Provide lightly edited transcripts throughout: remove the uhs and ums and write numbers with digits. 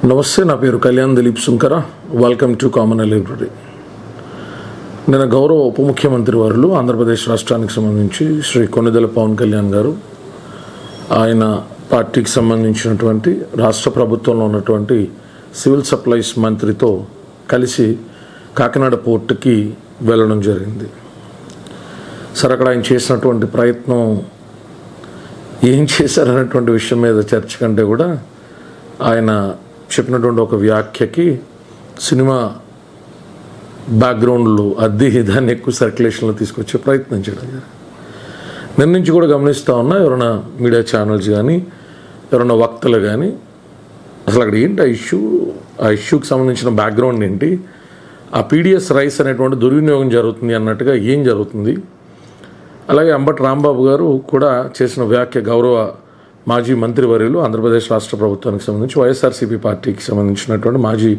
నమస్తే, నా పేరు Kalyan Dilip Sunkara. Welcome to common library. నేను గౌరవ ఉప ముఖ్యమంత్రి వారు ఆంధ్రప్రదేశ్ రాష్ట్రానికి సంబంధించి శ్రీ కొణిదెల పవన్ కళ్యాణ్ గారు, ఆయన పార్టీకి సంబంధించినటువంటి రాష్ట్ర ప్రభుత్వంలో ఉన్నటువంటి సివిల్ సప్లైస్ మంత్రితో కలిసి కాకినాడ పోర్టుకి వెళ్ళడం జరిగింది. సరే, అక్కడ ఆయన చేసినటువంటి ప్రయత్నం ఏం చేశారనేటువంటి విషయం మీద చర్చ కంటే కూడా ఆయన చెప్పినటువంటి ఒక వ్యాఖ్యకి సినిమా బ్యాక్గ్రౌండ్లో అద్దె దాన్ని ఎక్కువ సర్క్యులేషన్లో తీసుకొచ్చే ప్రయత్నం చేయడం జరిగింది. నిన్న నుంచి కూడా గమనిస్తూ ఉన్నా, ఎవరైనా మీడియా ఛానల్స్ కానీ ఎవరైనా వక్తలు కానీ అసలు అక్కడ ఏంటి ఆ ఇష్యూకి సంబంధించిన బ్యాక్గ్రౌండ్ ఏంటి, ఆ పీడిఎస్ రైస్ అనేటువంటి దుర్వినియోగం జరుగుతుంది అన్నట్టుగా ఏం జరుగుతుంది. అలాగే అంబటి రాంబాబు గారు కూడా చేసిన వ్యాఖ్య, గౌరవ మాజీ మంత్రివర్యులు ఆంధ్రప్రదేశ్ రాష్ట్ర ప్రభుత్వానికి సంబంధించి వైఎస్ఆర్సీపీ పార్టీకి సంబంధించినటువంటి మాజీ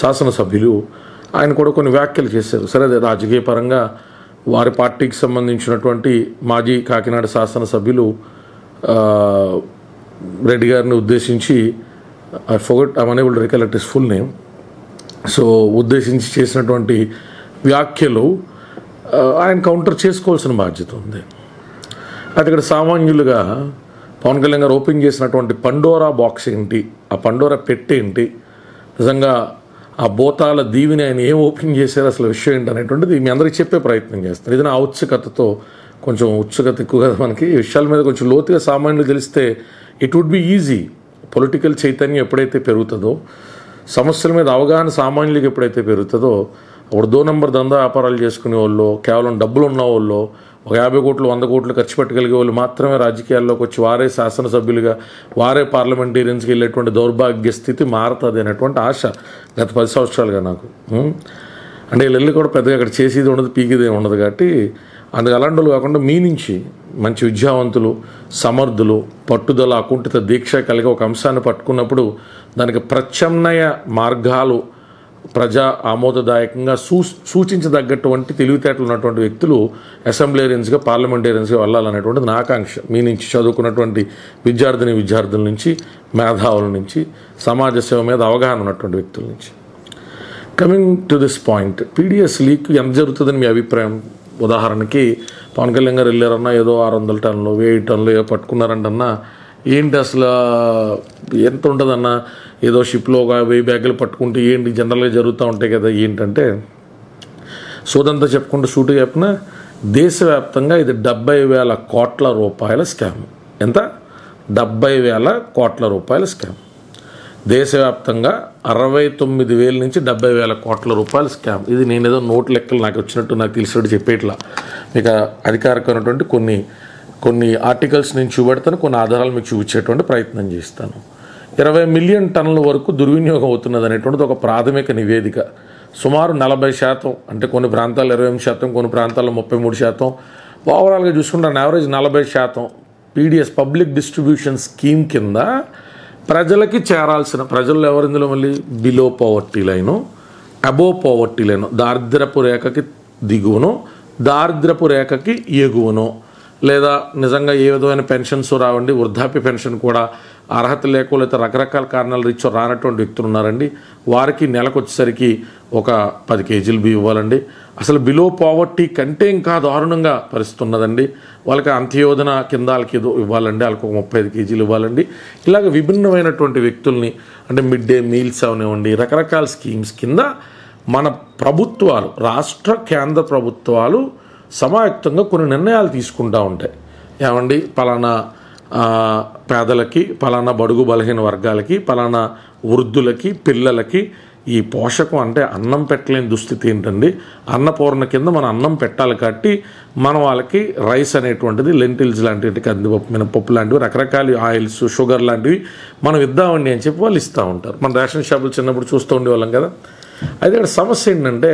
శాసనసభ్యులు ఆయన కూడా కొన్ని వ్యాఖ్యలు చేశారు. సరే, అదే రాజకీయ పరంగా వారి పార్టీకి సంబంధించినటువంటి మాజీ కాకినాడ శాసనసభ్యులు రెడ్డి గారిని ఉద్దేశించి, I'm unable to recollect his full name, so ఉద్దేశించి చేసినటువంటి వ్యాఖ్యలు ఆయన కౌంటర్ చేసుకోవాల్సిన బాధ్యత ఉంది. అది ఇక్కడ సామాన్యులుగా పవన్ కళ్యాణ్ గారు ఓపెన్ చేసినటువంటి పండోరా బాక్స్ ఏంటి, ఆ పండోరా పెట్టేంటి, నిజంగా ఆ బోతాల దీవిని ఆయన ఏం ఓపెన్ చేశారు, అసలు విషయం ఏంటి అనేటువంటిది మీ అందరికీ చెప్పే ప్రయత్నం చేస్తారు. ఇది నా ఉత్సుకతతో, కొంచెం ఉత్సుకత ఎక్కువ కదా మనకి ఈ విషయాల మీద కొంచెం లోతుగా సామాన్యులు తెలిస్తే it would be easy. Political చైతన్యం ఎప్పుడైతే పెరుగుతుందో, సమస్యల మీద అవగాహన సామాన్యులకు ఎప్పుడైతే పెరుగుతుందో, అప్పుడు 2 నంబర్ దందా వ్యాపారాలు చేసుకునే వాళ్ళు, కేవలం డబ్బులు ఉన్న వాళ్ళు, ఒక 50 కోట్లు 100 కోట్లు ఖర్చు పెట్టగలిగే వాళ్ళు మాత్రమే రాజకీయాల్లోకి వచ్చి వారే శాసనసభ్యులుగా, వారే పార్లమెంటేరియన్స్కి వెళ్ళేటువంటి దౌర్భాగ్య స్థితి మారుతుంది అనేటువంటి ఆశ గత 10 సంవత్సరాలుగా నాకు. అంటే వీళ్ళు కూడా పెద్దగా అక్కడ చేసేది ఉండదు, పీకిదే ఉండదు. కాబట్టి అందుకు అలాంటి వాళ్ళు కాకుండా మీ నుంచి మంచి విద్యావంతులు, సమర్థులు, పట్టుదల, అకుంఠిత దీక్ష కలిగి ఒక అంశాన్ని పట్టుకున్నప్పుడు దానికి ప్రత్యామ్నాయ మార్గాలు ప్రజా ఆమోదదాయకంగా సూచించదగ్గటువంటి తెలివితేటలు ఉన్నటువంటి వ్యక్తులు అసెంబ్లీరియన్స్గా, పార్లమెంటేరియన్స్గా వెళ్ళాలనేటువంటిది నా ఆకాంక్ష. మీ నుంచి చదువుకున్నటువంటి విద్యార్థుల నుంచి, మేధావుల నుంచి, సమాజ సేవ మీద అవగాహన ఉన్నటువంటి వ్యక్తుల నుంచి. Coming to this point, PDS leak ఎంత జరుగుతుందని మీ అభిప్రాయం? ఉదాహరణకి పవన్ కళ్యాణ్ గారు వెళ్ళారన్నా ఏదో 600 టన్నులు 1000 టన్నులు ఏదో పట్టుకున్నారంటన్నా, ఏంటి అసలు ఎంత ఉంటుందన్నా, ఏదో షిప్లో ఒక 1000 బ్యాగులు పట్టుకుంటే ఏంటి జనరల్గా జరుగుతూ ఉంటాయి కదా. ఏంటంటే సోదంతా చెప్పుకుంటూ సూటుగా చెప్పిన దేశవ్యాప్తంగా ఇది 70,000 కోట్ల రూపాయల స్కామ్. ఎంత? 70,000 కోట్ల రూపాయల స్కామ్. దేశవ్యాప్తంగా 69,000 నుంచి 70,000 కోట్ల రూపాయల స్కామ్. ఇది నేనేదో నోట్ లెక్కలు నాకు వచ్చినట్టు, నాకు తెలిసినట్టు చెప్పేట్లా మీకు అధికారికమైనటువంటి కొన్ని ఆర్టికల్స్ నేను చూపెడతాను, కొన్ని ఆధారాలు మీకు చూపించేటువంటి ప్రయత్నం చేస్తాను. 20 మిలియన్ టన్నుల వరకు దుర్వినియోగం అవుతున్నది అనేటువంటిది ఒక ప్రాథమిక నివేదిక. సుమారు 40%, అంటే కొన్ని ప్రాంతాల్లో 28%, కొన్ని ప్రాంతాల్లో 33%, ఓవరాల్గా చూసుకుంటే average 40% PDS public distribution scheme కింద ప్రజలకి చేరాల్సిన, ప్రజల్లో ఎవరు ఇందులో మళ్ళీ below poverty line, above poverty line, దారిద్ర్యపు రేఖకి దిగువనో దారిద్ర్యపు రేఖకి ఎగువనో, లేదా నిజంగా ఏ విధమైన పెన్షన్స్ రావండి, వృద్ధాప్య పెన్షన్ కూడా అర్హత లేకపోతే రకరకాల కారణాలు రీచ్ రానటువంటి వ్యక్తులు ఉన్నారండి. వారికి నెలకు వచ్చేసరికి ఒక 10 కేజీలు బియ్యం ఇవ్వాలండి. అసలు బిలో పావర్టీ కంటే ఇంకా దారుణంగా పరిస్థితి ఉన్నదండి. వాళ్ళకి అంత్యోదన కింద వాళ్ళకి ఏదో ఇవ్వాలండి, వాళ్ళకి ఒక 35 కేజీలు ఇవ్వాలండి. ఇలాగ విభిన్నమైనటువంటి వ్యక్తుల్ని, అంటే మిడ్ డే మీల్స్ అవనివ్వండి, రకరకాల స్కీమ్స్ కింద మన ప్రభుత్వాలు, రాష్ట్ర కేంద్ర ప్రభుత్వాలు సమాయుక్తంగా కొన్ని నిర్ణయాలు తీసుకుంటూ ఉంటాయి. ఏమండి, పలానా పేదలకి, పలానా బడుగు బలహీన వర్గాలకి, పలానా వృద్ధులకి, పిల్లలకి ఈ పోషకం, అంటే అన్నం పెట్టలేని దుస్థితి ఏంటండి, అన్నపూర్ణ కింద మనం అన్నం పెట్టాలి. కాబట్టి మనం వాళ్ళకి రైస్ అనేటువంటిది, లెంటిల్స్ లాంటివి, కందిపప్పు, మినపప్పు లాంటివి, రకరకాల ఆయిల్స్, షుగర్ లాంటివి మనం ఇద్దామండి అని చెప్పి వాళ్ళు ఇస్తూ ఉంటారు. మన రేషన్ షాపులు చిన్నప్పుడు చూస్తూ ఉండేవాళ్ళం కదా. అయితే ఇక్కడ సమస్య ఏంటంటే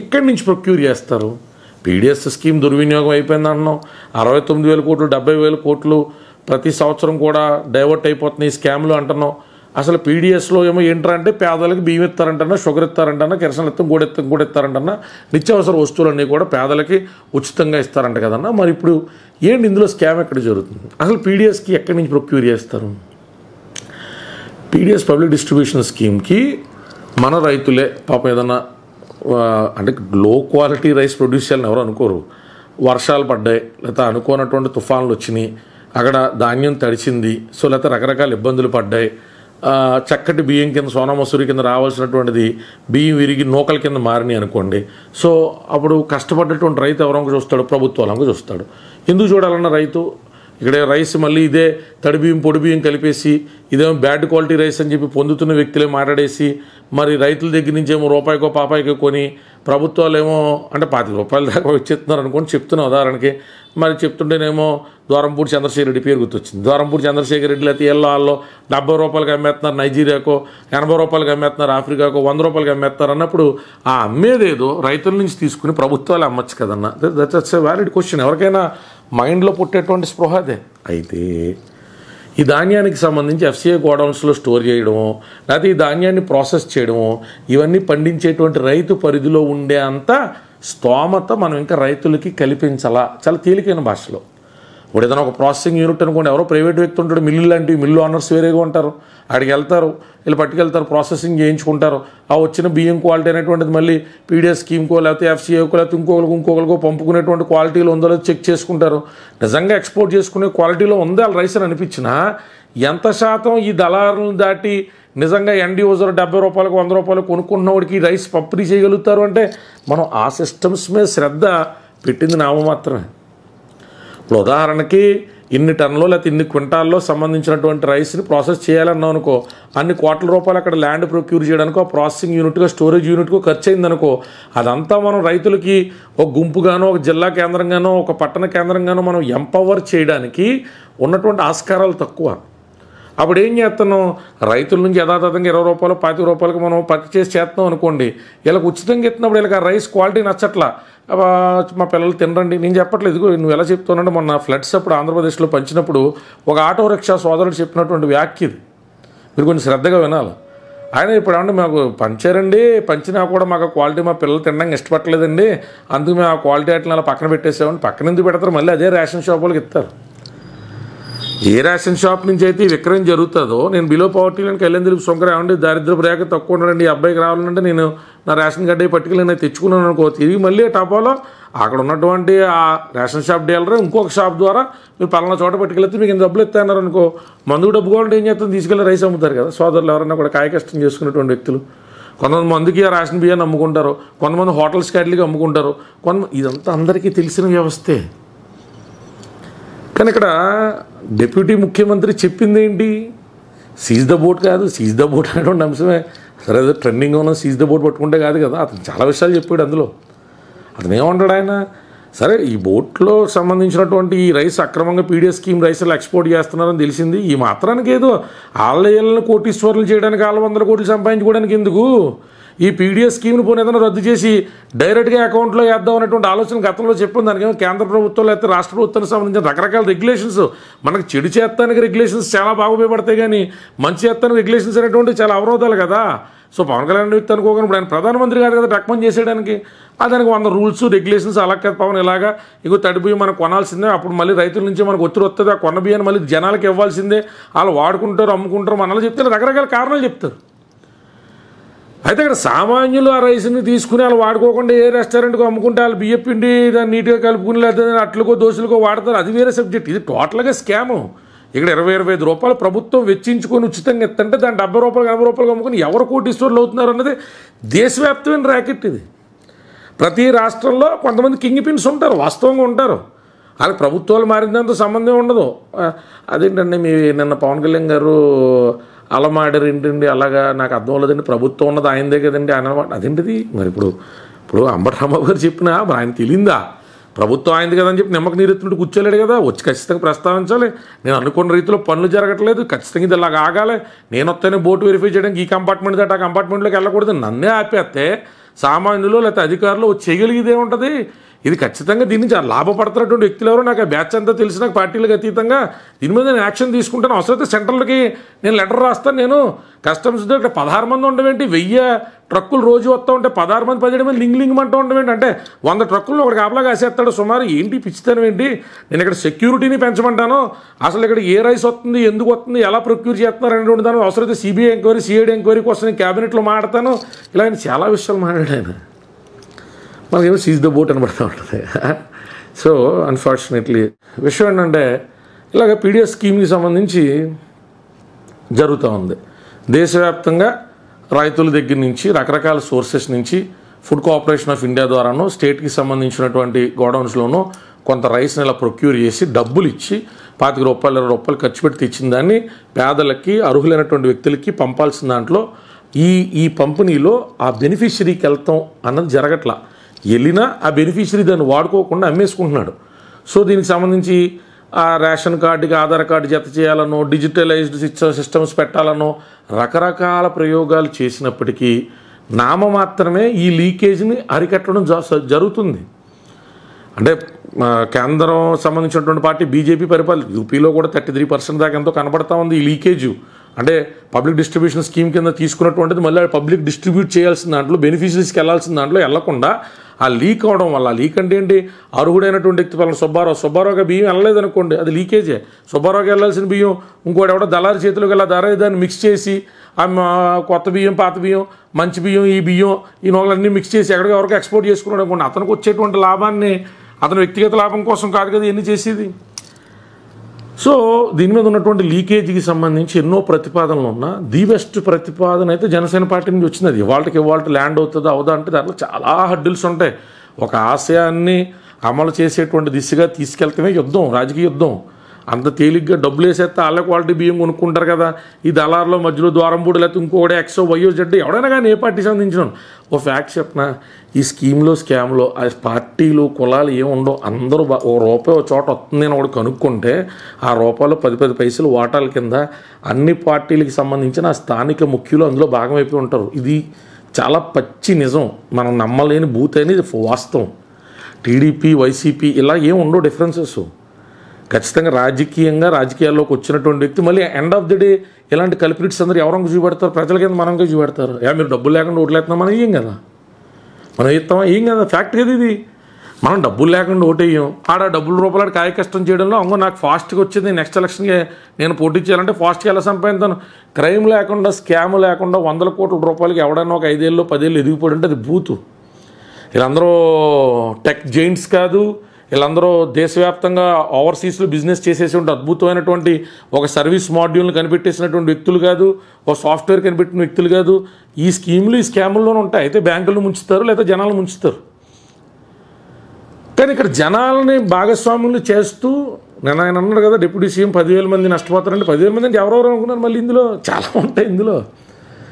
ఎక్కడి నుంచి ప్రొక్యూర్ చేస్తారు? పీడిఎస్ స్కీమ్ దుర్వినియోగం అయిపోయింది అంటున్నాం. 69,000 కోట్లు 70,000 కోట్లు ప్రతి సంవత్సరం కూడా డైవర్ట్ అయిపోతున్నాయి ఈ స్కామ్లు అంటున్నాం. అసలు పీడిఎస్లో ఏమో ఏంట్రా అంటే పేదలకు బియ్యం ఇస్తారంటన్నా, షుగర్ ఇస్తారంటన్నా, కిరసన కూడా ఇస్తారంటన్నా, నిత్యావసర వస్తువులన్నీ కూడా పేదలకి ఉచితంగా ఇస్తారంట కదన్నా. మరి ఇప్పుడు ఏంటి ఇందులో స్కామ్ ఎక్కడ జరుగుతుంది? అసలు పీడిఎస్కి ఎక్కడి నుంచి ప్రొక్యూర్ చేస్తారు? పీడిఎస్ పబ్లిక్ డిస్ట్రిబ్యూషన్ స్కీమ్కి మన రైతులే పాపం ఏదన్నా అంటే లో క్వాలిటీ రైస్ ప్రొడ్యూస్ చేయాలని ఎవరు అనుకోరు. వర్షాలు పడ్డాయి, లేకపోతే అనుకోనటువంటి తుఫాన్లు వచ్చినాయి, అక్కడ ధాన్యం తడిచింది, సో లేకపోతే రకరకాల ఇబ్బందులు పడ్డాయి, చక్కటి బియ్యం కింద సోనా మసూరి కింద రావాల్సినటువంటిది బియ్యం విరిగి నూకల కింద మారినాయి అనుకోండి. సో అప్పుడు కష్టపడ్డటువంటి రైతు ఎవరంగా చూస్తాడు? ప్రభుత్వాలంగా చూస్తాడు. ఎందుకు చూడాలన్న రైతు ఇక్కడ రైస్ మళ్ళీ ఇదే తడి బియ్యం పొడి బియ్యం కలిపేసి ఇదేమో బ్యాడ్ క్వాలిటీ రైస్ అని చెప్పి పొందుతున్న వ్యక్తులే మాట్లాడేసి మరి రైతుల దగ్గర నుంచి ఏమో రూపాయికో పాపాయికో కొని ప్రభుత్వాలు ఏమో అంటే 25 రూపాయల దాకా వచ్చేస్తున్నారు అనుకోని చెప్తున్నా ఉదాహరణకి. మరి చెప్తుంటేనేమో ద్వారంపూడి చంద్రశేఖర్ రెడ్డి పేరు గుర్తొచ్చింది. ద్వారంపూడి చంద్రశేఖర్ రెడ్డి లేకపోతే వాళ్ళు 70 రూపాయలకి అమ్మేస్తున్నారు నైజీరియాకో, 80 రూపాయలకి అమ్మేస్తున్నారు ఆఫ్రికాకో, 100 రూపాయలకి అమ్మేస్తున్నారు అన్నప్పుడు ఆ అమ్మేదేదో రైతుల నుంచి తీసుకుని ప్రభుత్వాలు అమ్మచ్చు కదన్నా. That's a valid question. ఎవరికైనా మైండ్లో పుట్టేటువంటి స్పృహ అదే. అయితే ఈ ధాన్యానికి సంబంధించి ఎఫ్సిఐ గోడౌన్స్లో స్టోర్ చేయడము, లేకపోతే ఈ ధాన్యాన్ని ప్రాసెస్ చేయడము, ఇవన్నీ పండించేటువంటి రైతు పరిధిలో ఉండే అంత స్తోమత మనం ఇంకా రైతులకి కల్పించాలా. చాలా తేలికైన భాషలో. ఇప్పుడు ఏదైనా ఒక ప్రాసెసింగ్ యూనిట్ అనుకోండి, ఎవరో ప్రైవేట్ వ్యక్తి ఉంటాడు, మిల్లు లాంటివి, మిల్లు ఓనర్స్ వేరేగా ఉంటారు, అక్కడికి వెళ్తారు, వీళ్ళు పట్టుకెళ్తారు, ప్రాసెసింగ్ చేయించుకుంటారు. ఆ వచ్చిన బియ్యం క్వాలిటీ అనేటువంటిది మళ్ళీ పీడిఎస్ స్కీమ్కో లేకపోతే ఎఫ్సిఐకో లేకపోతే ఇంకొకరికో పంపుకునేటువంటి క్వాలిటీలో ఉందో లేదో చెక్ చేసుకుంటారు. నిజంగా ఎక్స్పోర్ట్ చేసుకునే క్వాలిటీలో ఉందో వాళ్ళ రైస్ అని అనిపించినా ఎంత శాతం ఈ దళారులను దాటి నిజంగా ఎండ్ యూజర్ 70 రూపాయలకు 100 రూపాయలకు కొనుక్కున్నవాడికి రైస్ పంపిణీ చేయగలుగుతారు అంటే మనం ఆ సిస్టమ్స్ మీద శ్రద్ధ పెట్టింది నామమాత్రమే. ఇప్పుడు ఉదాహరణకి ఇన్ని టన్నులో లేకపోతే ఇన్ని క్వింటాల్లో సంబంధించినటువంటి రైస్ని ప్రాసెస్ చేయాలన్నాం అనుకో, అన్ని కోట్ల రూపాయలు అక్కడ ల్యాండ్ ప్రొక్యూర్ చేయడానికో, ప్రాసెసింగ్ యూనిట్గా స్టోరేజ్ యూనిట్కో ఖర్చు అయిందనుకో, అదంతా మనం రైతులకి ఒక గుంపుగానో ఒక జిల్లా కేంద్రంగానో ఒక పట్టణ కేంద్రంగానో మనం ఎంపవర్ చేయడానికి ఉన్నటువంటి ఆస్కారాలు తక్కువ. అప్పుడు ఏం చేస్తున్నాం? రైతుల నుంచి యథాతథంగా 20 రూపాయలు 25 రూపాయలకు మనం పర్చేస్ చేస్తున్నాం అనుకోండి, వీళ్ళకి ఉచితంగా ఇస్తున్నప్పుడు వీళ్ళకి ఆ రైస్ క్వాలిటీ నచ్చట్లా, మా పిల్లలు తినరండి. నేను చెప్పట్లేదు, నువ్వు ఎలా చెప్తానంటే మొన్న ఫ్లడ్స్ అప్పుడు ఆంధ్రప్రదేశ్లో పంచినప్పుడు ఒక ఆటో రిక్షా సోదరుడు చెప్పినటువంటి వ్యాఖ్య ఇది. మీరు కొంచెం శ్రద్ధగా వినాలి. ఆయన ఇప్పుడు ఏమంటే మాకు పంచారండి, పంచినా కూడా మాకు క్వాలిటీ మా పిల్లలు తినడానికి ఇష్టపడలేదండి, అందుకు మేము ఆ క్వాలిటీ ఐటమ్ అలా పక్కన పెట్టేసామని. పక్కన ఎందుకు పెడతారు? మళ్ళీ అదే రేషన్ షాప్ వాళ్ళకి ఇస్తారు. ఏ రేషన్ షాప్ నుంచి అయితే విక్రయం జరుగుతుందో, నేను బిలో పవర్టీ లైన్కి వెళ్ళని తెలుపు సొంకర ఏమంటే దారిద్రపు రేఖ తక్కువ ఉండండి, ఈ అబ్బాయికి రావాలంటే నేను నా రేషన్ కార్డు పట్టుకెళ్ళి నేను తెచ్చుకున్నాను అనుకో, తిరిగి మళ్ళీ టాపాలో అక్కడ ఉన్నటువంటి ఆ రేషన్ షాప్ డీలర్ ఇంకొక షాప్ ద్వారా మీరు పలానా చోట పట్టుకెళ్తే మీకు ఇంత డబ్బులు ఇస్తున్నారు అనుకో, మందుకు డబ్బు కావాలంటే ఏం చేస్తాను? తీసుకెళ్ళి రైస్ అమ్ముతారు కదా సోదరులు ఎవరైనా కూడా కాయ కష్టం చేసుకునేటువంటి వ్యక్తులు. కొంతమంది మందుకి ఆ రేషన్ బియ్యాన్ని అమ్ముకుంటారు, కొంతమంది హోటల్స్ క్యాట్లీకి అమ్ముకుంటారు, ఇదంతా అందరికీ తెలిసిన వ్యవస్థే. కానీ ఇక్కడ డిప్యూటీ ముఖ్యమంత్రి చెప్పింది ఏంటి? సీజ్ ద బోట్ కాదు, సీజ్ ద బోట్ అనేటువంటి అంశమే. సరే ఏదో ట్రెండింగ్ ఉన్న సీజ్ ద బోట్ పట్టుకుంటే కాదు కదా, అతను చాలా విషయాలు చెప్పాడు అందులో. అతను ఏమంటాడు ఆయన? సరే ఈ బోట్లో సంబంధించినటువంటి ఈ రైస్ అక్రమంగా పీడిఎస్ స్కీమ్ రైస్లు ఎక్స్పోర్ట్ చేస్తున్నారని తెలిసింది, ఈ మాత్రానికి ఏదో ఆలయాలను కోటీశ్వర్లు చేయడానికి 100 కోట్లు సంపాదించుకోవడానికి ఎందుకు? ఈ పీడిఎస్ స్కీమ్ని పోనీ ఏదైనా రద్దు చేసి డైరెక్ట్గా అకౌంట్లో వేద్దాం అనేటువంటి ఆలోచన గతంలో చెప్పింది. దానికేమో కేంద్ర ప్రభుత్వం లేకపోతే రాష్ట్ర ప్రభుత్వానికి సంబంధించిన రకరకాల రెగ్యులేషన్స్, మనకు చెడు చేస్తానికి రెగ్యులేషన్స్ చాలా బాగా ఉపయోగపడతాయి, కానీ మంచి చేస్తానికి రెగ్యులేషన్స్ అనేటువంటి చాలా అవరోధాలు కదా. సో పవన్ కళ్యాణ్ వ్యక్తి అనుకోగానే ఇప్పుడు ఆయన ప్రధానమంత్రి గారు కదా రికమెండ్ చేసేయడానికి, దానికి 100 రూల్స్ రెగ్యులేషన్స్ అలా కదా పవన్ ఇలాగా ఇగో తడి బియ్యం మనకు కొనాల్సిందే, అప్పుడు మళ్ళీ రైతుల నుంచి మనకు ఒత్తిడి వస్తుంది, ఆ కొన్న బియ్యాన్ని మళ్ళీ జనాలకు ఇవ్వాల్సిందే, వాళ్ళు వాడుకుంటారు అమ్ముకుంటారు మనల్ని చెప్తే రకరకాల కారణాలు చెప్తారు. అయితే ఇక్కడ సామాన్యులు ఆ రైస్ని తీసుకుని వాళ్ళు వాడుకోకుండా ఏ రెస్టారెంట్కో అమ్ముకుంటే వాళ్ళు బియ్యం పిండి దాన్ని నీట్గా కలుపుకుని లేకపోతే అట్లకో దోశలకో వాడతారు, అది వేరే సబ్జెక్ట్. ఇది టోటల్గా స్కాము. ఇక్కడ 20-25 రూపాయలు ప్రభుత్వం వెచ్చించుకొని ఉచితంగా ఇస్తుంటే దాన్ని 70 రూపాయలు 80 రూపాయలు అమ్ముకుని ఎవరు కోటీశ్వర్లు అవుతున్నారు అన్నది దేశవ్యాప్తమైన ర్యాకెట్ ఇది. ప్రతి రాష్ట్రంలో కొంతమంది కింగ్ పిన్స్ ఉంటారు, వాస్తవంగా ఉంటారు, వాళ్ళకి ప్రభుత్వాలు మారినంత సంబంధం ఉండదు. అదేంటండి మీ నిన్న పవన్ కళ్యాణ్ గారు అలా మాడారు ఏంటండి, అలాగా నాకు అర్థం అవ్వలేదండి, ప్రభుత్వం ఉన్నది ఆయనదే కదండి ఆయన అదేంటిది మరి. ఇప్పుడు అంబటరాంబాబు గారు చెప్పినా మరి ఆయన తెలియందా? ప్రభుత్వం ఆయనది కదని చెప్పి నిమ్మకు నీరెత్తుంటే కూర్చోలేడు కదా, వచ్చి ఖచ్చితంగా ప్రస్తావించాలి. నేను అనుకున్న రీతిలో పనులు జరగట్లేదు, ఖచ్చితంగా ఇది అలాగ ఆగాలి, నేను వస్తేనే బోటు వెరిఫై చేయడానికి ఈ కంపార్ట్మెంట్ దాటి ఆ కంపార్ట్మెంట్లోకి వెళ్ళకూడదు, నన్నే ఆపేస్తే సామాన్యులు లేకపోతే అధికారులు చేయగలిగేదే ఉంటుంది. ఇది ఖచ్చితంగా దీని నుంచి లాభపడుతున్నటువంటి వ్యక్తులు ఎవరో నాకు ఆ బ్యాచ్ అంతా తెలిసి నాకు పార్టీలకు అతీతంగా దీని మీద నేను యాక్షన్ తీసుకుంటాను. అవసరమైతే సెంట్రల్కి నేను లెటర్ రాస్తాను. నేను కస్టమ్స్ ఇక్కడ 16 మంది ఉండవేంటి, 1000 ట్రక్కులు రోజు వస్తూ ఉంటే 16 మంది 17 మంది లింగ్ అంటూ ఉండవేంటి, అంటే 100 ట్రక్కులను ఒకటి కాపలా కాసేస్తాడు సుమారు. ఏంటి పిచ్చితనం ఏంటి? నేను ఇక్కడ సెక్యూరిటీని పెంచమంటాను. అసలు ఇక్కడ ఏ రైస్ వస్తుంది, ఎందుకు వస్తుంది, ఎలా ప్రొక్యూర్ చేస్తున్నారు అనేటువంటి దాని అవసరమైతే సిబిఐ ఎంక్వైరీ, సిఐడి ఎంక్వైరీ కోసం నేను క్యాబినెట్లో మాట్లాడతాను. ఇలా ఆయన చాలా విషయాలు మాట్లాడాడు. ఆయన మనకేమో సీజ్ ద బోట్ అని పడుతూ ఉంటుంది. సో అన్ఫార్చునేట్లీ విషయం ఏంటంటే ఇలాగ పీడిఎస్ స్కీమ్కి సంబంధించి జరుగుతూ ఉంది. దేశవ్యాప్తంగా రైతుల దగ్గర నుంచి రకరకాల సోర్సెస్ నుంచి ఫుడ్ కార్పొరేషన్ ఆఫ్ ఇండియా ద్వారానో స్టేట్కి సంబంధించినటువంటి గోడౌన్స్లోనూ కొంత రైస్ని ఇలా ప్రొక్యూర్ చేసి డబ్బులు ఇచ్చి 25 రూపాయలు 20 రూపాయలు ఖర్చు పెట్టి తెచ్చిన దాన్ని పేదలకి అర్హులైనటువంటి వ్యక్తులకి పంపాల్సిన దాంట్లో ఈ పంపిణీలో ఆ బెనిఫిషరీకి వెళ్తాం అన్నది జరగట్లా. వెళ్ళినా ఆ బెనిఫిషరీ దాన్ని వాడుకోకుండా అమ్మేసుకుంటున్నాడు. సో దీనికి సంబంధించి ఆ రేషన్ కార్డుకి ఆధార్ కార్డు జత చేయాలనో, డిజిటలైజ్డ్ సిస్టమ్స్ పెట్టాలనో రకరకాల ప్రయోగాలు చేసినప్పటికీ నామమాత్రమే ఈ లీకేజ్ని అరికట్టడం జరుగుతుంది. అంటే కేంద్రం సంబంధించినటువంటి పార్టీ బీజేపీ పరిపాలన యూపీలో కూడా 33% దాకా ఎంతో కనబడతా ఉంది ఈ లీకేజు. అంటే పబ్లిక్ డిస్ట్రిబ్యూషన్ స్కీమ్ కింద తీసుకున్నటువంటిది మళ్ళీ పబ్లిక్ డిస్ట్రిబ్యూట్ చేయాల్సిన దాంట్లో బెనిఫిషరీస్కి వెళ్ళాల్సిన దాంట్లో వెళ్లకుండా ఆ లీక్ అవడం వల్ల, లీక్ అంటే ఏంటి, అర్హుడైనటువంటి వ్యక్తి పలానా సుబ్బారావుగా బియ్యం వెళ్ళలేదనుకోండి, అది లీకేజే. సుబ్బారావుకి వెళ్ళాల్సిన బియ్యం ఇంకోటి ఎవడో దళారి చేతిలోకి వెళ్ళా దాన్ని మిక్స్ చేసి కొత్త బియ్యం, పాత బియ్యం, మంచి బియ్యం, ఈ బియ్యం, ఈ నోగులన్నీ మిక్స్ చేసి ఎక్కడికి ఎవరికి ఎక్స్పోర్ట్ చేసుకున్నాడు అనుకోండి, అతనికి వచ్చేటువంటి లాభాన్ని అతని వ్యక్తిగత లాభం కోసం కాదు కదా ఎన్ని చేసేది. సో దీని మీద ఉన్నటువంటి లీకేజీకి సంబంధించి ఎన్నో ప్రతిపాదనలు ఉన్నా ది బెస్ట్ ప్రతిపాదన అయితే జనసేన పార్టీ నుంచి వచ్చింది. అది ఇవాళ ల్యాండ్ అవుతుందా అవుదా అంటే దాంట్లో చాలా హడ్డిల్స్ ఉంటాయి. ఒక ఆశయాన్ని అమలు చేసేటువంటి దిశగా తీసుకెళ్తమే యుద్ధం, రాజకీయ యుద్ధం. అంత తేలిగ్గా డబ్బులు వేసేస్తే వాళ్ళ క్వాలిటీ బియ్యం కొనుక్కుంటారు కదా. ఈ దళారులో మధ్యలో ద్వారంపూడి లేకపోతే ఇంకోటి ఎక్సో వయ్యో జడ్డు ఎవడైనా కానీ ఏ పార్టీ సంబంధించిన ఓ ఫ్యాక్ట్ చెప్పినా ఈ స్కామ్లో ఆ పార్టీలు కులాలు ఏముండవు. అందరూ ₹1 చోట వస్తుంది అని ఒకటి కనుక్కుంటే ఆ రూపాయలు 10 పైసలు వాటాల కింద అన్ని పార్టీలకు సంబంధించిన ఆ స్థానిక ముఖ్యులు అందులో భాగమైపోయి ఉంటారు. ఇది చాలా పచ్చి నిజం, మనం నమ్మలేని బూత్ అనేది వాస్తవం. టీడీపీ, వైసీపీ ఇలా ఏం ఉండవు డిఫరెన్సెస్. ఖచ్చితంగా రాజకీయాల్లోకి వచ్చినటువంటి వ్యక్తి మళ్ళీ ఎండ్ ఆఫ్ ది డే ఇలాంటి కల్పిరిట్స్ అందరూ ఎవరంగా చూపెడతారు, ప్రజల కింద మనంగా చూపెడతారు. మీరు డబ్బులు లేకుండా ఓట్లేస్తున్నాం మనం ఏం కదా, మనం ఇస్తామా ఏం కదా, ఫ్యాక్ట్ కదా ఇది. మనం డబ్బులు లేకుండా ఓటేయం, డబ్బుల రూపాయలు కాయ కష్టం చేయడంలో నాకు ఫాస్ట్గా వచ్చేది, నెక్స్ట్ ఎలక్షన్కి నేను పోటీ చేయాలంటే ఫాస్ట్గా ఎలా సంపాదిస్తాను. క్రైమ్ లేకుండా, స్కామ్ లేకుండా 100 కోట్ల రూపాయలకి ఎవడన్నా ఒక 5 ఏళ్ళు 10 ఏళ్ళు ఎదిగిపోయి అంటే అది బూతు. వీళ్ళందరూ టెక్ జైంట్స్ కాదు, వీళ్ళందరూ దేశవ్యాప్తంగా ఓవర్సీస్లో బిజినెస్ చేసేటువంటి అద్భుతమైనటువంటి ఒక సర్వీస్ మాడ్యూల్ని కనిపెట్టేసినటువంటి వ్యక్తులు కాదు, ఒక సాఫ్ట్వేర్ కనిపెట్టిన వ్యక్తులు కాదు. ఈ స్కాముల్లోనే ఉంటాయి. అయితే బ్యాంకులు ముంచుతారు, లేదా జనాలు ముంచుతారు. కానీ ఇక్కడ జనాలని భాగస్వాములు చేస్తూ నేను ఆయన అన్నాడు కదా, డిప్యూటీ సీఎం 10,000 మంది నష్టపోతారంటే 10,000 మంది అంటే ఎవరెవరు అనుకున్నారు. మళ్ళీ ఇందులో చాలా ఉంటాయి. ఇందులో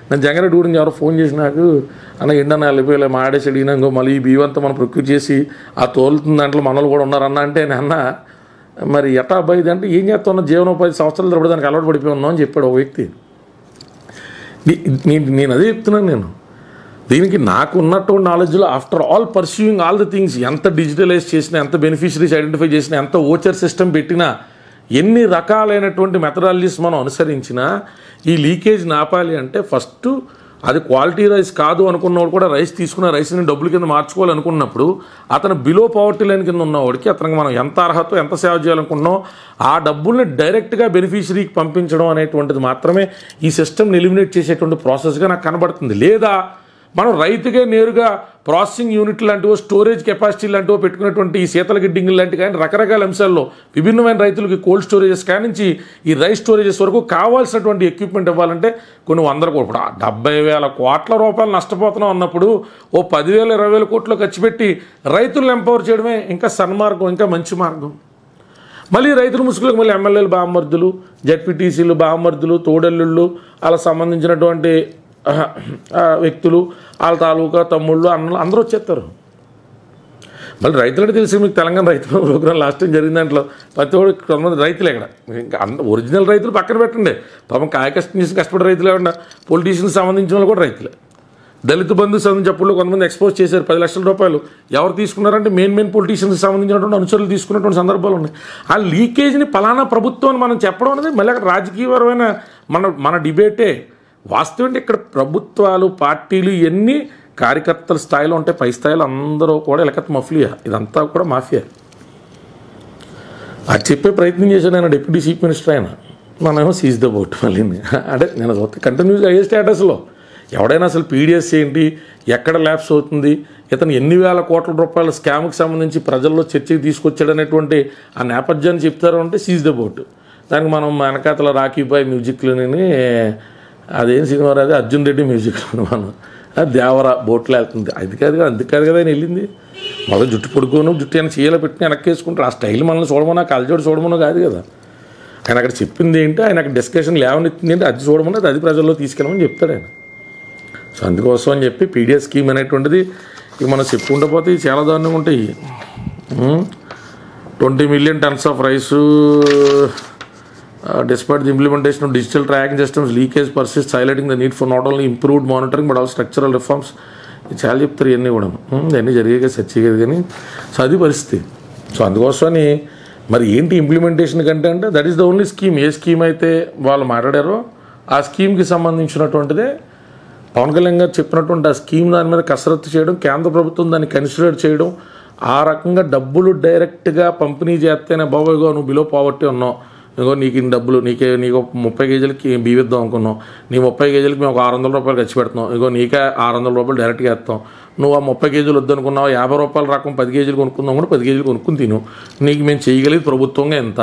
నేను జగన్రెడ్డి గురించి ఎవరో ఫోన్ చేసి నాకు ఎండన్నా వెళ్ళిపోయి మాడేసి అడిగినా ఇంకో మళ్ళీ ఈ బియ్యం అంతా మనం ప్రొక్యూర్ చేసి ఆ తోలుతున్న దాంట్లో మనలు కూడా ఉన్నారన్న అంటే నేను మరి ఎట్టా అబ్బాయి అంటే ఏం చేస్తున్నా జీవనోపాధి సంవత్సరాల తరబడి దానికి అలవాటు పడిపోయి ఉన్నాం అని చెప్పాడు ఒక వ్యక్తి. నేను అదే చెప్తున్నాను. దీనికి నాకు ఉన్నటువంటి నాలెడ్జ్లో after all pursuing all the things, ఎంత డిజిటలైజ్ చేసినా, ఎంత బెనిఫిషరీస్ ఐడెంటిఫై చేసినా, ఎంత ఓచర్ సిస్టమ్ పెట్టినా, ఎన్ని రకాలైనటువంటి మెథడాలజీస్ మనం అనుసరించినా ఈ లీకేజ్ ఆపాలి అంటే ఫస్ట్ అది క్వాలిటీ రైస్ కాదు అనుకున్నవాడు కూడా రైస్ తీసుకున్న రైస్ని డబ్బుల కింద మార్చుకోవాలనుకున్నప్పుడు అతను బిలో పవర్టీ లైన్ కింద ఉన్నవాడికి అతనికి మనం ఎంత అర్హత ఎంత సేవ చేయాలనుకున్నామో ఆ డబ్బుల్ని డైరెక్ట్గా బెనిఫిషరీకి పంపించడం అనేటువంటిది మాత్రమే ఈ సిస్టమ్ని ఎలిమినేట్ చేసేటువంటి ప్రాసెస్గా నాకు కనబడుతుంది. లేదా మనం రైతుగా నేరుగా ప్రాసెసింగ్ యూనిట్ లాంటివో, స్టోరేజ్ కెపాసిటీ లాంటివో పెట్టుకున్నటువంటి ఈ శీతల గిడ్డింగ్ లాంటి కానీ రకరకాల అంశాల్లో విభిన్నమైన రైతులకి కోల్డ్ స్టోరేజెస్ కానించి ఈ రైస్ స్టోరేజెస్ వరకు కావాల్సినటువంటి ఎక్విప్మెంట్ ఇవ్వాలంటే కొన్ని 100 కోట్లు, 70,000 కోట్ల రూపాయలు నష్టపోతున్నాం అన్నప్పుడు 10,000 20,000 కోట్లు ఖర్చు పెట్టి రైతులను ఎంపవర్ చేయడమే ఇంకా సన్మార్గం, ఇంకా మంచి మార్గం. మళ్ళీ రైతుల ముసుగులకు మళ్ళీ ఎమ్మెల్యేలు బామ్మర్దులు, జడ్పీటీసీలు బామ్మర్దులు, తోడల్లుళ్ళు, అలా సంబంధించినటువంటి వ్యక్తులు, వాళ్ళ తాలూకా తమ్ముళ్ళు, అన్నలు అందరూ వచ్చేస్తారు. మళ్ళీ రైతులంటే తెలిసి మీకు తెలంగాణ రైతు ప్రోగ్రాం లాస్ట్ టైం జరిగిన దాంట్లో ప్రతి ఒక్కరు కొంతమంది రైతులే. ఇక్కడ ఇంకా ఒరిజినల్ రైతులు పక్కన పెట్టండి, పాపం కాయ కష్టం చేసి కష్టపడే రైతులే, పొలిటీషియన్కి సంబంధించిన వాళ్ళు కూడా రైతులే. దళిత బంధు సంబంధించినప్పుడు కొంతమంది ఎక్స్పోజ్ చేశారు 10 లక్షల రూపాయలు. ఎవరు తీసుకున్నారంటే మెయిన్ పొలిటీషియన్స్కి సంబంధించినటువంటి అనుచరులు తీసుకున్నటువంటి సందర్భాలు ఉన్నాయి. ఆ లీకేజ్ని పలానా ప్రభుత్వం అని మనం చెప్పడం అనేది మళ్ళీ అక్కడ రాజకీయపరమైన మన డిబేటే. వాస్తవం అంటే ఇక్కడ ప్రభుత్వాలు, పార్టీలు ఇవన్నీ కార్యకర్తల స్థాయిలో ఉంటాయి, పై స్థాయిలో అందరూ కూడా ఎలకత్ మఫ్లియా, ఇదంతా కూడా మాఫియా. అది చెప్పే ప్రయత్నం చేశాను ఆయన, డిప్యూటీ చీఫ్ మినిస్టర్ ఆయన. మనమేమో సీజ్ ద బోట్ మళ్ళీ అంటే నేను చూస్తే కంటిన్యూస్గా అయ్యే స్టేటస్లో ఎవడైనా అసలు పీడిఎస్ ఏంటి, ఎక్కడ ల్యాప్స్ అవుతుంది, ఇతను ఎన్ని వేల కోట్ల రూపాయల స్కామ్కి సంబంధించి ప్రజల్లో చర్చకి తీసుకొచ్చాడనేటువంటి ఆ నేపథ్యాన్ని చెప్తారు అంటే సీజ్ ద బోట్. దానికి మనం వెనకాతల రాఖీ బాయ్ మ్యూజిక్లోని అదేం సినిమా అది అర్జున్ రెడ్డి మ్యూజిక్లో మనం దేవరా బోట్లో వెళ్తుంది, అది కాదు కదా ఆయన వెళ్ళింది. మొదలు జుట్టు పొడుకోను జుట్టు ఆయన చీల పెట్టుకుని వెనక్కి వేసుకుంటారు. ఆ స్టైల్ మనల్ని చూడమన్నా కలజోడు చూడమన్నా కాదు కదా. ఆయన అక్కడ చెప్పింది ఏంటి, ఆయన అక్కడ డిస్కషన్ లేవనెత్తింది ఏంటి, అది చూడమన్నది, అది ప్రజల్లో తీసుకెళ్ళమని చెప్తాడు ఆయన. సో అందుకోసం అని చెప్పి పీడిఎస్ స్కీమ్ అనేటువంటిది ఇక మనం చెప్పుకుంటూ పోతే చాలా దారుణంగా ఉంటాయి. 20 million tons of rice despite the implementation of digital tracking systems, leakage persists, highlighting the need for not only improved monitoring but also structural reforms. చాలా చెప్తారు ఇవన్నీ కూడా, ఇవన్నీ జరిగేగా చచ్చేది కానీ. సో అది పరిస్థితి. సో అందుకోసమని మరి ఏంటి ఇంప్లిమెంటేషన్ కంటే అంటే that is the only scheme. A scheme అయితే వాళ్ళు మాట్లాడారో ఆ స్కీమ్కి సంబంధించినటువంటిదే పవన్ కళ్యాణ్ గారు చెప్పినటువంటి ఆ స్కీమ్ దాని మీద కసరత్తు చేయడం, కేంద్ర ప్రభుత్వం దాన్ని కన్సిడర్ చేయడం, ఆ రకంగా డబ్బులు డైరెక్ట్గా పంపిణీ చేస్తేనే బాబోగా నువ్వు బిలో పావర్టీ ఉన్నావు, ఇగో నీకు ఇన్ని డబ్బులు, నీకు 30 కేజీలకి బియ్యం ఇద్దాం అనుకున్నాం, నీ 30 కేజీలకి మేము ఒక 600 రూపాయలు ఖర్చు పెడుతున్నాం, ఇగో నీకే 600 రూపాయలు డైరెక్ట్గా వేస్తాం. నువ్వు ఆ 30 కేజీలు వద్దనుకున్నావు, 50 రూపాయల రకం 10 కేజీలు కొనుక్కుందాం కూడా 10 కేజీలు కొనుక్కుని తిను, నీకు మేము చేయగలిగి ప్రభుత్వంగా ఎంత,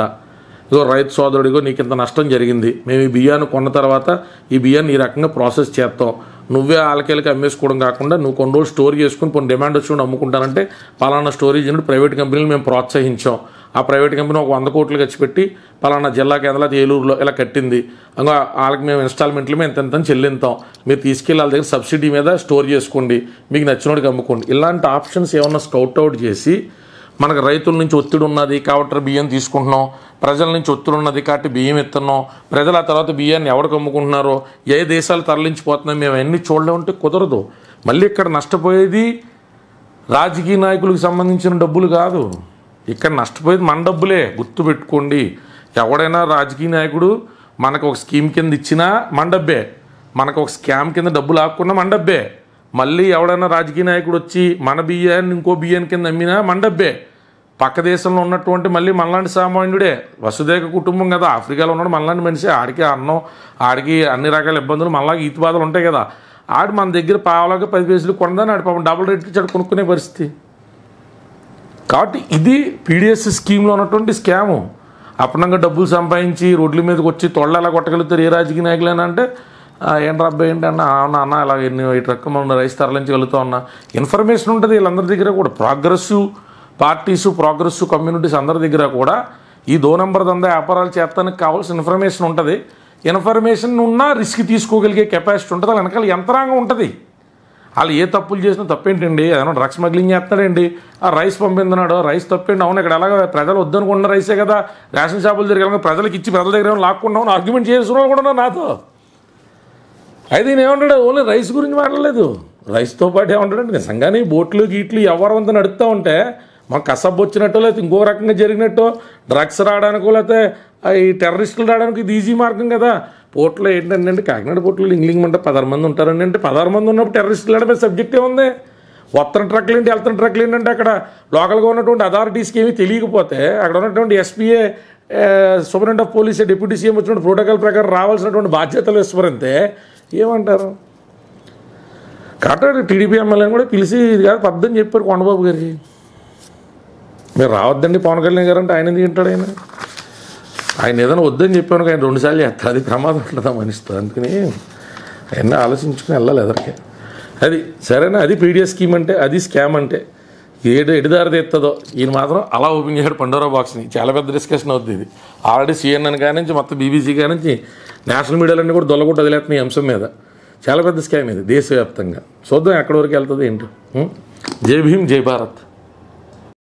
ఇగో రైతు సోదరుడిగో నీకు ఇంత నష్టం జరిగింది, మేము ఈ బియ్యాన్ని కొన్న తర్వాత ఈ బియ్యాన్ని ఈ రకంగా ప్రాసెస్ చేస్తాం, నువ్వే ఆలకేలకి అమ్మేసుకోవడం కాకుండా నువ్వు కొన్ని రోజులు స్టోర్ చేసుకుని కొన్ని డిమాండ్ వచ్చి అమ్ముకుంటానంటే పలానా స్టోరేజ్ యూనిట్ ప్రైవేట్ కంపెనీలు మేము ప్రోత్సహించాం, ఆ ప్రైవేట్ కంపెనీ ఒక 100 కోట్లు ఖర్చు పెట్టి పలానా జిల్లా కేంద్రాలు ఏలూరులో ఇలా కట్టింది, ఇంకా వాళ్ళకి మేము ఇన్స్టాల్మెంట్లు మేము ఎంత చెల్లింతాం, మీరు తీసుకెళ్ళి వాళ్ళ దగ్గర సబ్సిడీ మీద స్టోర్ చేసుకోండి, మీకు నచ్చినోడికి అమ్ముకోండి. ఇలాంటి ఆప్షన్స్ ఏమన్నా స్కౌట్ అవుట్ చేసి మనకు రైతుల నుంచి ఒత్తిడి ఉన్నది కాబట్టి బియ్యం తీసుకుంటున్నాం, ప్రజల నుంచి ఒత్తిడి ఉన్నది కాబట్టి బియ్యం ఇస్తున్నాం, ప్రజలు ఆ తర్వాత బియ్యాన్ని ఎవరికి అమ్ముకుంటున్నారో, ఏ దేశాలు తరలించిపోతున్నాం, మేము అన్నీ చూడలేమంటే కుదరదు. మళ్ళీ ఇక్కడ నష్టపోయేది రాజకీయ నాయకులకు సంబంధించిన డబ్బులు కాదు, ఇక్కడ నష్టపోయేది మన డబ్బులే. గుర్తుపెట్టుకోండి, ఎవడైనా రాజకీయ నాయకుడు మనకు ఒక స్కీమ్ కింద ఇచ్చినా మన డబ్బే, మనకు ఒక స్కామ్ కింద డబ్బులు ఆపుకున్నా మన డబ్బే. మళ్ళీ ఎవడైనా రాజకీయ నాయకుడు వచ్చి మన బియ్యాన్ని ఇంకో బియ్యాన్ని కింద అమ్మినా మన డబ్బే. పక్క దేశంలో ఉన్నటువంటి మళ్ళీ మనలాంటి సామాన్యుడే, వసుదేక కుటుంబం కదా, ఆఫ్రికాలో ఉన్నాడు మనలాంటి మనిషి, ఆడికి అన్నం, ఆడికి అన్ని రకాల ఇబ్బందులు మనలాగా ఈతి బాధలు ఉంటాయి కదా, ఆడు మన దగ్గర పావలాగా 10 పైసలు కొనదని ఆడి పాపం డబుల్ రేట్ ఇచ్చి కొనుక్కునే పరిస్థితి. కాబట్టి ఇది పీడిఎస్ స్కీమ్లో ఉన్నటువంటి స్కాము. అప్పనంగా డబ్బులు సంపాదించి రోడ్ల మీదకి వచ్చి తొళ్ళ ఎలా కొట్టగలుగుతారు ఏ రాజకీయ నాయకులైనా అంటే ఏంటి అబ్బాయి ఏంటి అన్న ఇలా ఎన్ని రకం మనం రైస్ తరలించగలుగుతా ఉన్నా ఇన్ఫర్మేషన్ ఉంటుంది వీళ్ళందరి దగ్గర కూడా. ప్రోగ్రెసివ్ పార్టీసు, ప్రోగ్రెసివ్ కమ్యూనిటీస్ అందరి దగ్గర కూడా ఈ 2 నంబర్ దందా వ్యాపారాలు చేస్తానికి కావాల్సిన ఇన్ఫర్మేషన్ ఉంటుంది. ఇన్ఫర్మేషన్ ఉన్నా రిస్క్ తీసుకోగలిగే కెపాసిటీ ఉంటుంది, వాళ్ళ వెనకాల యంత్రాంగం ఉంటుంది. వాళ్ళు ఏ తప్పులు చేసినా తప్పేంటండి, ఏదైనా డ్రగ్స్ స్మగ్లింగ్ చేస్తున్నాడండి, ఆ రైస్ పంపిందన్నాడు, రైస్ తప్పేండి, అవును ఇక్కడ ఎలాగ ప్రజలు వద్దనుకున్న రైసే కదా, రేషన్ షాపుల దగ్గర ప్రజలకు ఇచ్చి ప్రజల దగ్గర లాక్కున్నామని ఆర్గ్యుమెంట్ చేసుకున్న కూడా నాతో. అయితే నేను ఏమంటాడు, ఓన్లీ రైస్ గురించి మాట్లాడలేదు, రైస్తో పాటు ఏమంటాడంటే నిజంగానే బోట్లు గీట్లు ఎవరంతా నడుస్తూ ఉంటే మాకు కసబ్ వచ్చినట్టు, లేకపోతే ఇంకో రకంగా జరిగినట్టు, డ్రగ్స్ రావడానికో లేకపోతే ఈ టెర్రరిస్టులు రావడానికి ఇది ఈజీ మార్గం కదా. పోర్ట్లో ఏంటంటే కాకినాడ పోర్ట్లో ఇంగ్లింగ్ అంటే 16 మంది ఉంటారండి, అంటే 16 మంది ఉన్నప్పుడు టెర్రరిస్టులు అంటే సబ్జెక్టే ఉంది. వస్తున్న ట్రక్లు ఏంటి, వెళ్తున్న ట్రక్లు ఏంటంటే అక్కడ లోకల్గా ఉన్నటువంటి అథారిటీస్కి ఏమీ తెలియకపోతే అక్కడ ఉన్నటువంటి SPA, superintendent of police, deputy CM వచ్చినటువంటి ప్రోటోకాల్ ప్రకారం రావాల్సినటువంటి బాధ్యతలు విస్మరిస్తే ఏమంటారు. కాబట్టి టీడీపీ ఎమ్మెల్యేని కూడా పిలిచి ఇది కాదు పద్ధతి చెప్పారు కొండబాబు గారికి, మీరు రావద్దండి పవన్ కళ్యాణ్ గారు అంటే ఆయన ఎందుకు తింటాడు, ఆయన ఏదైనా వద్దని చెప్పాను ఆయన 2 సార్లు చేస్తారు, అది ప్రమాదం ఉంటుంది మనిషితో. అందుకని అవన్నీ ఆలోచించుకుని వెళ్ళాలి ఎదరికే. అది సరేనా, అది పీడిఎస్ స్కీమ్ అంటే, అది స్కామ్ అంటే ఎడిదారి తెస్తుందో ఈయన మాత్రం అలా ఓపెన్ చేశాడు పండోరా బాక్స్ని. చాలా పెద్ద డిస్కషన్ అవుతుంది ఇది. ఆల్రెడీ CNN కానించి మొత్తం BBC కానించి నేషనల్ మీడియాలన్నీ కూడా దొల్లగొట్టు వదిలేస్తున్నాయి ఈ అంశం మీద. చాలా పెద్ద స్కామ్ ఇది దేశవ్యాప్తంగా. చూద్దాం ఎక్కడి వరకు వెళ్తుంది ఏంటో. జై భీమ్, జై భారత్.